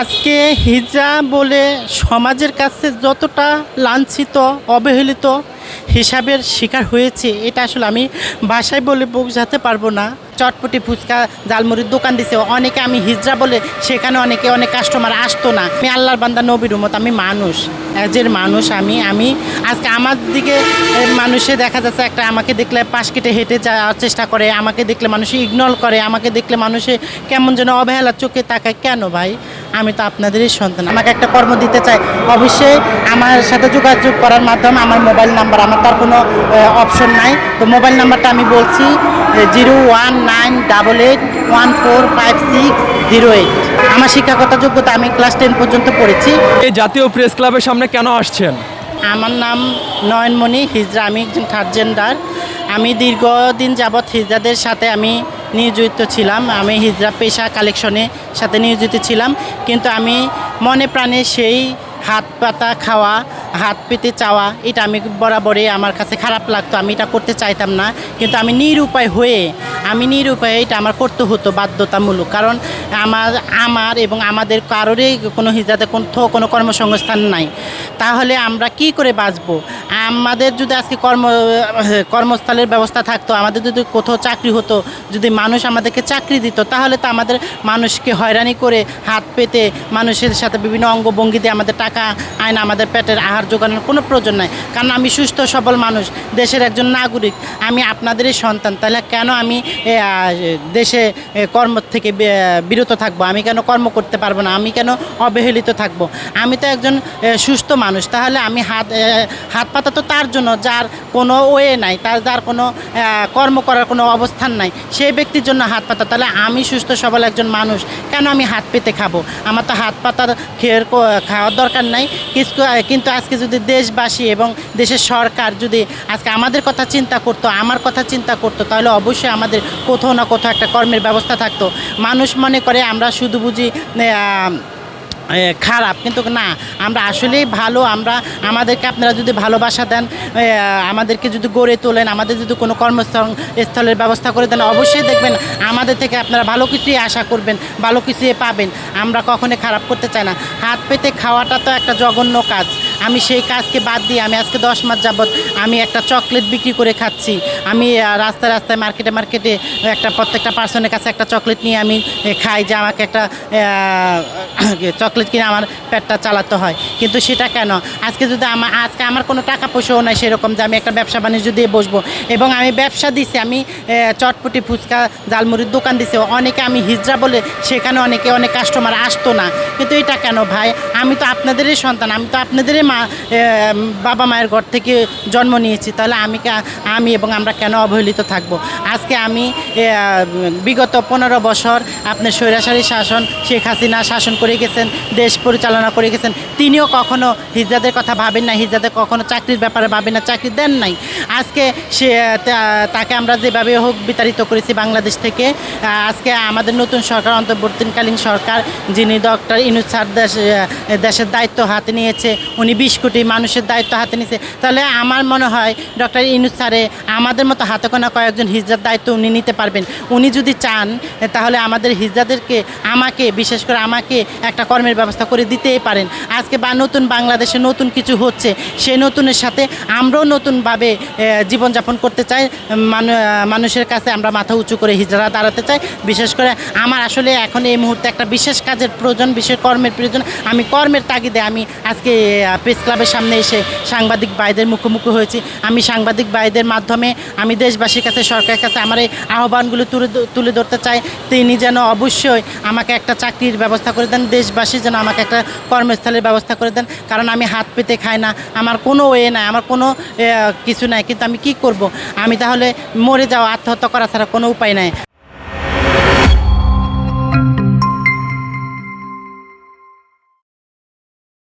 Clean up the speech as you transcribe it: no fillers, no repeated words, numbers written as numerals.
আজকে হিজড়া বলে সমাজের কাছে যতটা লাঞ্ছিত অবহেলিত হিসাবের শিকার হয়েছে, এটা আসলে আমি ভাষায় বলে বোঝাতে পারবো না। চটপটি ফুচকা জালমুড়ির দোকান দিছে অনেকে, আমি হিজড়া বলে সেখানে অনেক কাস্টমার আসতো না। আমি আল্লাহর বান্দা নবীর উম্মত, আমি মানুষ, এজের মানুষ। আমি আজকে আমার দিকে মানুষে দেখা যাচ্ছে একটা আমাকে দেখলে পাশ কেটে হেঁটে যাওয়ার চেষ্টা করে, আমাকে দেখলে মানুষে ইগনোর করে, আমাকে দেখলে মানুষে কেমন যেন অবহেলার চোখে তাকায়। কেন ভাই? আমি তো আপনাদেরই সন্তান, আমাকে একটা কর্ম দিতে চাই, অবশ্যই আমার সাথে যোগাযোগ করার মাধ্যমে আমার মোবাইল নাম্বার, আমার তার কোনো অপশন নাই। তো মোবাইল নাম্বারটা আমি বলছি 01988145608। আমার শিক্ষাগত যোগ্যতা, আমি ক্লাস 10 পর্যন্ত পড়েছি। এই জাতীয় প্রেস ক্লাবের সামনে কেন আসছেন? আমার নাম নয়নমণি হিজড়া, আমি একজন থার্ড জেন্ডার। আমি দীর্ঘদিন যাবৎ হিজড়াদের সাথে আমি নিয়োজিত ছিলাম, আমি হিজড়া পেশা কালেকশনের সাথে নিয়োজিত ছিলাম। কিন্তু আমি মনে প্রাণে সেই হাত পাতা খাওয়া, হাত পেতে চাওয়া, এটা আমি বরাবরই আমার কাছে খারাপ লাগতো, আমি এটা করতে চাইতাম না। কিন্তু আমি নিরুপায় হয়ে এটা আমার করতে হতো বাধ্যতামূলক। কারণ আমার এবং আমাদের কারোরই কোনো হিজড়াতে কোনো কর্মসংস্থান নাই। তাহলে আমরা কি করে বাঁচবো? আমাদের যদি আজকে কর্মস্থলের ব্যবস্থা থাকতো, আমাদের যদি কোথাও চাকরি হতো, যদি মানুষ আমাদেরকে চাকরি দিত, তাহলে তো আমাদের মানুষকে হয়রানি করে হাত পেতে মানুষের সাথে বিভিন্ন অঙ্গভঙ্গি দিয়ে আমাদের টাকা আয়না, আমাদের পেটের আহার জোগানোর কোনো প্রয়োজন নাই। কারণ আমি সুস্থ সবল মানুষ, দেশের একজন নাগরিক, আমি আপনাদেরই সন্তান। তাহলে কেন আমি দেশে কর্ম থেকে বিরত থাকবো? আমি কেন কর্ম করতে পারবো না? আমি কেন অবহেলিত থাকবো? আমি তো একজন সুস্থ মানুষ। তাহলে আমি হাত পাতা তো তার জন্য যার কোনো ওয়ে নাই, যার কোনো কর্ম করার কোনো অবস্থান নাই, সেই ব্যক্তির জন্য হাত পাতা। তাহলে আমি সুস্থ সবল একজন মানুষ, কেন আমি হাত পেতে খাবো? আমার তো হাত পাতার খাওয়ার দরকার নাই। কিন্তু আজকে যদি দেশবাসী এবং দেশের সরকার যদি আজকে আমাদের কথা চিন্তা করতো, আমার কথা চিন্তা করতো, তাহলে অবশ্যই আমাদের কোথাও না কোথাও একটা কর্মের ব্যবস্থা থাকতো। মানুষ মনে করে আমরা শুধু বুঝি খারাপ, কিন্তু না, আমরা আসলেই ভালো। আমাদেরকে আপনারা যদি ভালোবাসা দেন, আমাদেরকে যদি গড়ে তোলেন, আমাদের যদি কোনো কর্মস্থলের ব্যবস্থা করে দেন, অবশ্যই দেখবেন আমাদের থেকে আপনারা ভালো কিছুই আশা করবেন, ভালো কিছুই পাবেন। আমরা কখনোই খারাপ করতে চাই না। হাত পেতে খাওয়াটা তো একটা জঘন্য কাজ। আমি সেই কাজকে বাদ দিয়ে আমি আজকে 10 মাস যাবৎ আমি একটা চকলেট বিক্রি করে খাচ্ছি। আমি রাস্তায় মার্কেটে প্রত্যেকটা পার্সনের কাছে একটা চকলেট নিয়ে আমি খাই, যে আমাকে একটা চকলেট কিনে আমার পেটটা চালাতে হয়। কিন্তু সেটা কেন? আজকে আমার কোনো টাকা পয়সাও নাই সেরকম যে আমি একটা ব্যবসা বাণিজ্য দিয়ে বসবো। এবং আমি ব্যবসা দিছি, আমি চটপটি ফুচকা জালমুড়ির দোকান দিছি অনেকে, আমি হিজড়া বলে সেখানে অনেক কাস্টমার আসতো না। কিন্তু এটা কেন ভাই? আমি তো আপনাদেরই সন্তান, আমি তো আপনাদেরই বাবা মায়ের ঘর থেকে জন্ম নিয়েছি। তাহলে আমি এবং আমরা কেন অবহেলিত থাকবো? আজকে আমি বিগত 15 বছর আপনার স্বৈরাচারী শাসন, শেখ হাসিনা শাসন করে গেছেন, দেশ পরিচালনা করে গেছেন। তিনিও কখনো হিজড়াদের কথা ভাবেন না, হিজড়াদের কখনো চাকরির ব্যাপারে ভাবেন না, চাকরি দেন নাই। আজকে তাকে আমরা যেভাবে হোক বিতাড়িত করেছি বাংলাদেশ থেকে। আজকে আমাদের নতুন সরকার, অন্তর্বর্তীকালীন সরকার, যিনি ডক্টর ইউনূস স্যার দেশের দায়িত্ব হাতে নিয়েছে, উনি 20 কোটি মানুষের দায়িত্ব হাতে নিয়েছে। তাহলে আমার মনে হয় ডক্টর ইউনূস স্যারে আমাদের মতো হাতে গোনা কয়েকজন হিজড়ার দায়িত্ব উনি নিতে পারবেন। উনি যদি চান তাহলে আমাদের হিজড়াদেরকে, বিশেষ করে আমাকে একটা কর্মের ব্যবস্থা করে দিতেই পারেন। আজকে নতুন বাংলাদেশে নতুন কিছু হচ্ছে, সেই নতুনের সাথে আমরাও নতুনভাবে জীবনযাপন করতে চাই। মানুষের কাছে আমরা মাথা উঁচু করে হিজড়া দাঁড়াতে চাই। বিশেষ করে আমার আসলে এখন এই মুহূর্তে একটা বিশেষ কাজের প্রয়োজন, বিশেষ কর্মের প্রয়োজন। আমি কর্মের তাগিদে আমি আজকে প্রেস ক্লাবের সামনে এসে সাংবাদিক ভাইদের মুখোমুখি হয়েছি। আমি সাংবাদিক ভাইদের মাধ্যমে আমি দেশবাসীর কাছে, সরকারের কাছে আমার এই আহ্বানগুলো তুলে ধরতে চাই। তিনি যেন অবশ্যই আমাকে একটা চাকরির ব্যবস্থা করে দেন, দেশবাসী যেন আমাকে একটা কর্মস্থলের ব্যবস্থা করে দেন। কারণ আমি হাত পেতে খাই না, আমার কোনো ওয়ে নাই, আমার কোনো কিছু নাই। কিন্তু আমি কি করব? আমি তাহলে মরে যাওয়া, আত্মহত্যা করা ছাড়া কোনো উপায় নাই।